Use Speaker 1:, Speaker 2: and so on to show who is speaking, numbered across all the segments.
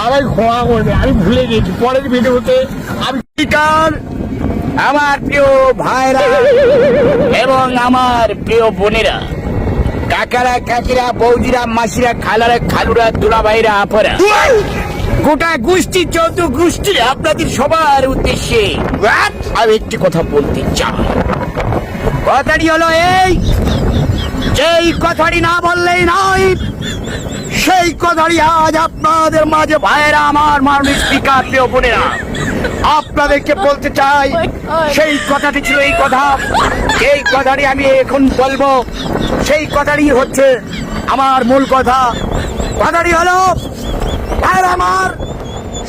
Speaker 1: আমায় ক্ষমা করবে, আমি ভুলে গেছি। পরের ভিডিওতে আমি
Speaker 2: আমার প্রিয় ভাইরা এবং আমার প্রিয় বোনেরা, কাকারা কাকিরা, বৌদিরা, মাসিরা, খালারা, খালুরা, দুলা ভাইরা, আপারা, গোটা গোষ্ঠী, চৌদ্দ গোষ্ঠী, আপনাদের সবার উদ্দেশ্যে আমি একটি কথা বলতে চাই। কথাটি হলো এই, যেই কথাটি না বললেই নয়, সেই কথাটি আজ আপনাদের মাঝে ভাইয়েরা, আমার মাননীয় স্পিকার, প্রিয় বোনেরা, আপনাদেরকে বলতে চাই। সেই কথাটি ছিল এই কথা, এই কথাটি আমি এখন বলবো। সেই কথাটি হচ্ছে আমার মূল কথা। কথাটি হলো ভাইয়েরা আমার,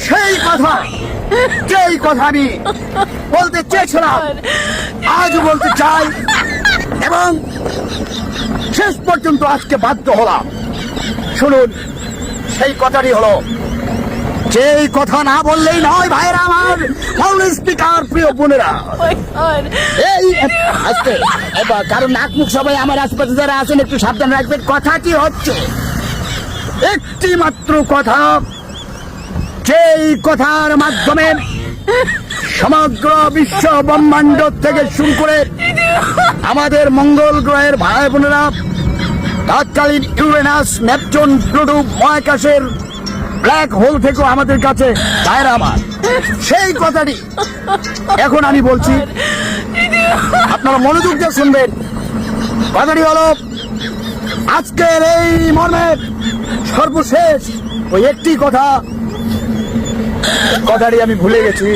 Speaker 2: সেই কথা, যেই কথা আমি বলতে চেয়েছিলাম আজ বলতে চাই, এবং শেষ পর্যন্ত আজকে বাধ্য হলাম। শুনুন, সেই কথাটি হলো, যেই কথা না বললেই নয় ভাইরা আমার, মাননীয় স্পিকার, প্রিয় বোনেরা, এই আজকে এবার কারণ নাক মুখ সবাই আমার আশপাশে যারা আছেন একটু সাবধান রাখবেন। কথাটি হচ্ছে একটি মাত্র কথা, যেই কথার মাধ্যমে সমগ্র বিশ্ব ব্রহ্মাণ্ড থেকে শুরু করে আমাদের মঙ্গল গ্রহের ভাই বোনেরা, তৎকালীন ইউরেনাস, নেপচুন, প্লুটো, মহাকাশের ব্ল্যাক হোল থেকেও আমাদের কাছে ভাইরা আমার, সেই কথাটি এখন আমি বলছি, আপনারা মনোযোগ দিয়ে শুনবেন। কথাটি হলো আজকের এই মর্মের সর্বশেষ ওই একটি কথা, কথাটি আমি ভুলে গেছি,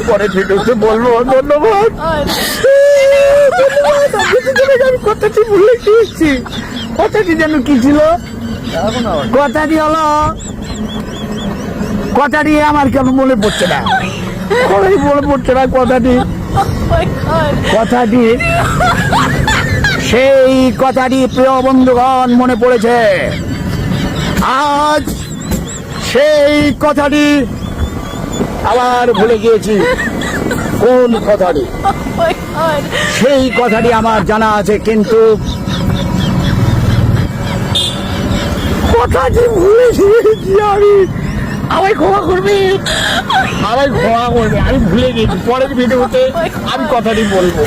Speaker 2: পরে ভিডিওতে বলবো। ধন্যবাদ। আমি কথাটি ভুলে গিয়েছি। কথাটি যেন কি ছিল? কথাটি হলো, কথাটি আমার কেন মনে পড়ছে না, মনে পড়ছে না কথাটি। কথাটি সেই কথাটি প্রিয় বন্ধুগণ মনে পড়েছে আজ। সেই কথাটি আবার ভুলে গিয়েছি। কোন কথাটি? সেই কথাটি আমার জানা আছে, কিন্তু কথাটি ভুলে গিয়েছি আমি। আমায় ক্ষমা করবে, আমায় ক্ষমা করবে, আমি ভুলে গেছি। পরের ভিডিওতে আমি কথাটি বলবো।